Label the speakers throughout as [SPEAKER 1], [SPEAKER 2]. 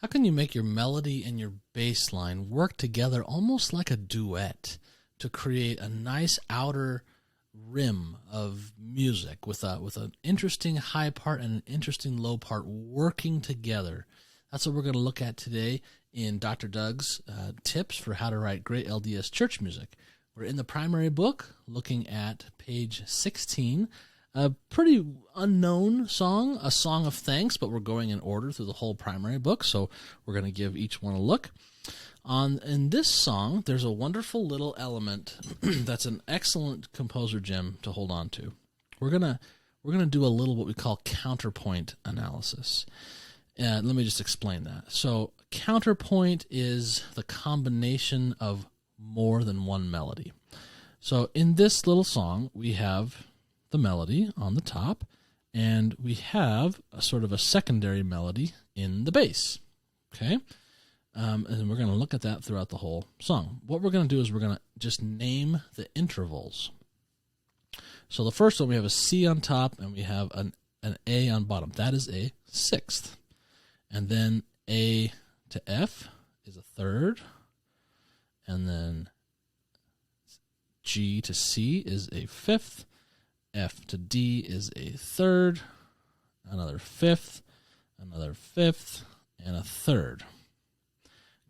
[SPEAKER 1] How can you make your melody and your bass line work together almost like a duet to create a nice outer rim of music with an interesting high part and an interesting low part working together? That's what we're going to look at today in Dr. Doug's tips for how to write great LDS church music. We're in the primary book looking at page 16. A pretty unknown song, a song of thanks, but we're going in order through the whole primary book, so we're going to give each one a look. In this song, there's a wonderful little element that's an excellent composer gem to hold on to. We're gonna do a little what we call counterpoint analysis. Let me just explain that. So counterpoint is the combination of more than one melody. So in this little song, we have the melody on the top, and we have a sort of a secondary melody in the bass. Okay? And we're going to look at that throughout the whole song. What we're going to do is we're going to just name the intervals. So the first one, we have a C on top, and we have an A on bottom. That is a sixth. And then A to F is a third. And then G to C is a fifth. F to D is a third, another fifth, and a third.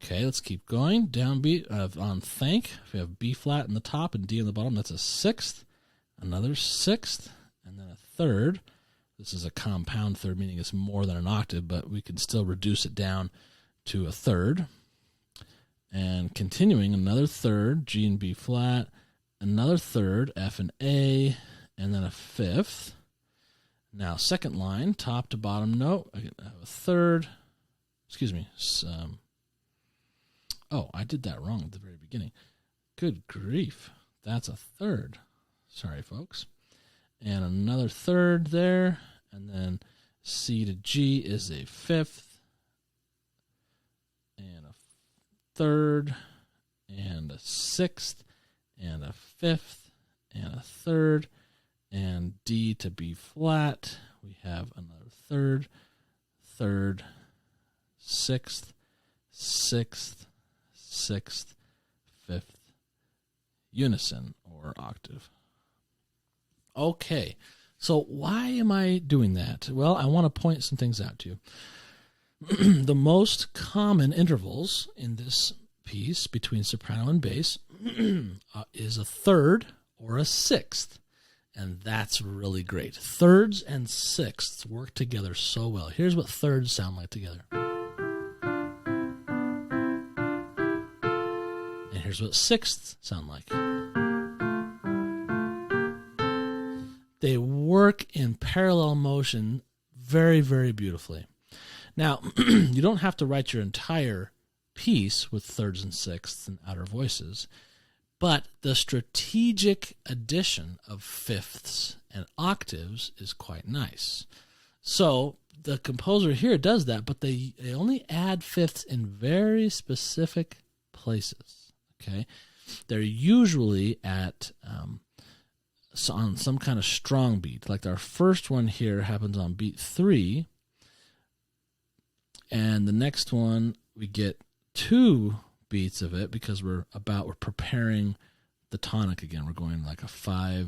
[SPEAKER 1] Okay, let's keep going. Downbeat on thank. We have B flat in the top and D in the bottom. That's a sixth, another sixth, and then a third. This is a compound third, meaning it's more than an octave, but we can still reduce it down to a third. And continuing, another third, G and B flat, another third, F and A, and then a fifth. Now, second line, top to bottom note, I have a third. Excuse me. I did that wrong at the very beginning. Good grief. That's a third. Sorry, folks. And another third there. And then C to G is a fifth. And a third. And a sixth. And a fifth. And a third. And D to B flat, we have another third, sixth, fifth, unison or octave. Okay, so why am I doing that? Well, I want to point some things out to you. The most common intervals in this piece between soprano and bass is a third or a sixth. And that's really great. Thirds and sixths work together so well. Here's what thirds sound like together. And here's what sixths sound like. They work in parallel motion very, very beautifully. Now, you don't have to write your entire piece with thirds and sixths and outer voices. But the strategic addition of fifths and octaves is quite nice. So the composer here does that, but they only add fifths in very specific places. Okay, they're usually at on some kind of strong beat. Like our first one here happens on beat 3, and the next one we get 2 beats of it because we're preparing the tonic again. We're going like a 5-1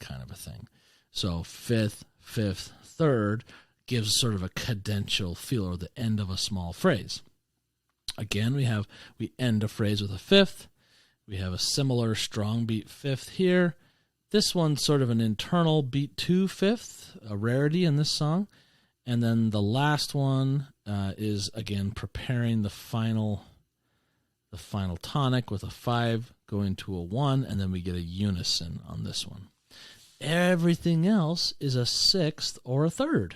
[SPEAKER 1] kind of a thing. So fifth, third gives sort of a cadential feel, or the end of a small phrase. Again, we end a phrase with a fifth. We have a similar strong beat fifth here. This one's sort of an internal beat 2 fifth, a rarity in this song. And then the last one is again preparing the final tonic with a 5 going to a 1, and then we get a unison on this one. Everything else is a sixth or a third.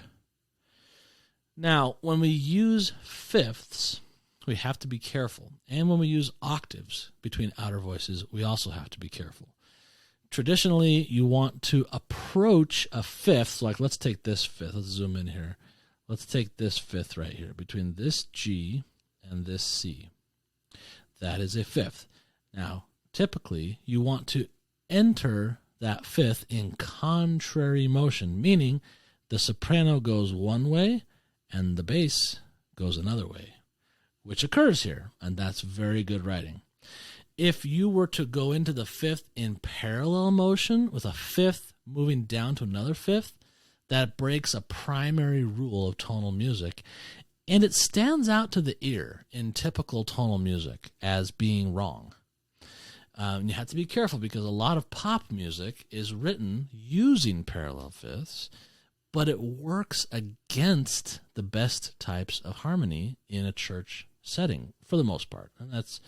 [SPEAKER 1] Now, when we use fifths, we have to be careful. And when we use octaves between outer voices, we also have to be careful. Traditionally, you want to approach a fifth, like let's take this fifth. Let's zoom in here. Let's take this fifth right here, between this G and this C. That is a fifth. Now, typically, you want to enter that fifth in contrary motion, meaning the soprano goes one way and the bass goes another way. which occurs here, and that's very good writing. If you were to go into the fifth in parallel motion with a fifth moving down to another fifth, that breaks a primary rule of tonal music, and it stands out to the ear in typical tonal music as being wrong. You have to be careful because a lot of pop music is written using parallel fifths, but it works against the best types of harmony in a church setting for the most part. And that's,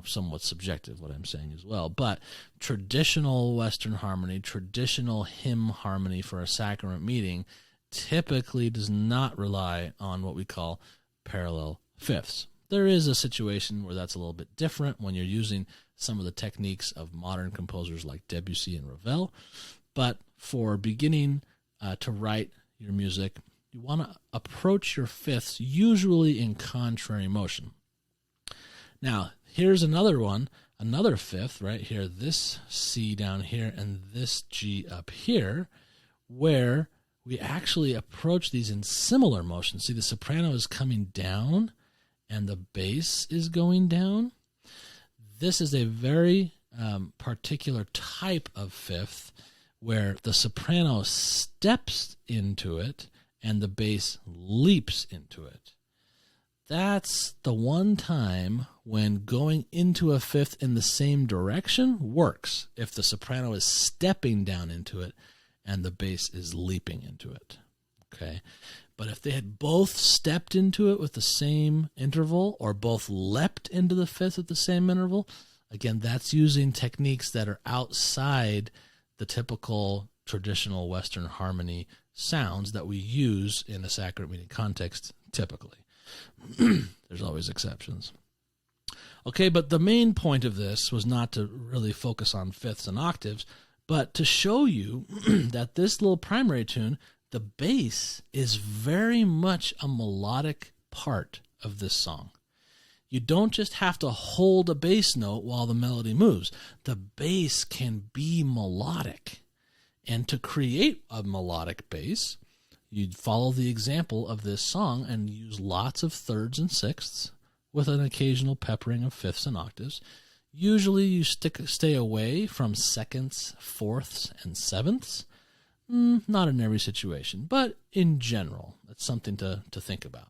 [SPEAKER 1] somewhat subjective what I'm saying as well. But traditional Western harmony, traditional hymn harmony for a sacrament meeting typically does not rely on what we call parallel fifths. There is a situation where that's a little bit different when you're using some of the techniques of modern composers like Debussy and Ravel. But for beginning to write your music, you want to approach your fifths usually in contrary motion. Now, here's another one, another fifth right here, this C down here and this G up here, where we actually approach these in similar motion. See, the soprano is coming down and the bass is going down. This is a very particular type of fifth where the soprano steps into it and the bass leaps into it. That's the one time when going into a fifth in the same direction works, if the soprano is stepping down into it and the bass is leaping into it. Okay? But if they had both stepped into it with the same interval or both leapt into the fifth at the same interval, again, that's using techniques that are outside the typical traditional Western harmony sounds that we use in a sacrament meeting context typically. There's always exceptions. Okay, but the main point of this was not to really focus on fifths and octaves, but to show you that this little primary tune, the bass is very much a melodic part of this song. You don't just have to hold a bass note while the melody moves. The bass can be melodic. And to create a melodic bass, you'd follow the example of this song and use lots of thirds and sixths with an occasional peppering of fifths and octaves. Usually you stay away from seconds, fourths, and sevenths. Not in every situation, but in general, that's something to think about.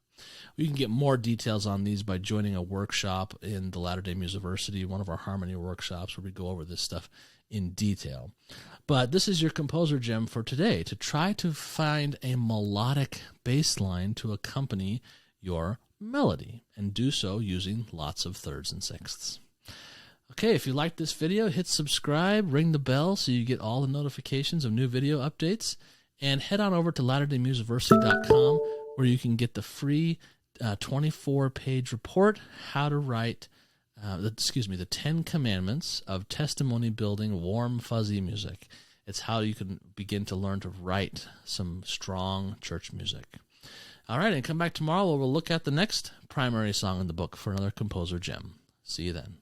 [SPEAKER 1] You can get more details on these by joining a workshop in the Latter-day Musiversity, one of our harmony workshops where we go over this stuff in detail. But this is your composer gem for today, to try to find a melodic bass line to accompany your melody, and do so using lots of thirds and sixths. Okay, if you liked this video, hit subscribe, ring the bell so you get all the notifications of new video updates, and head on over to latterdaymusiciversity.com where you can get the free 24-page report, how to write, the 10 Commandments of Testimony Building Warm Fuzzy Music. It's how you can begin to learn to write some strong church music. All right, and come back tomorrow where we'll look at the next primary song in the book for another composer gem. See you then.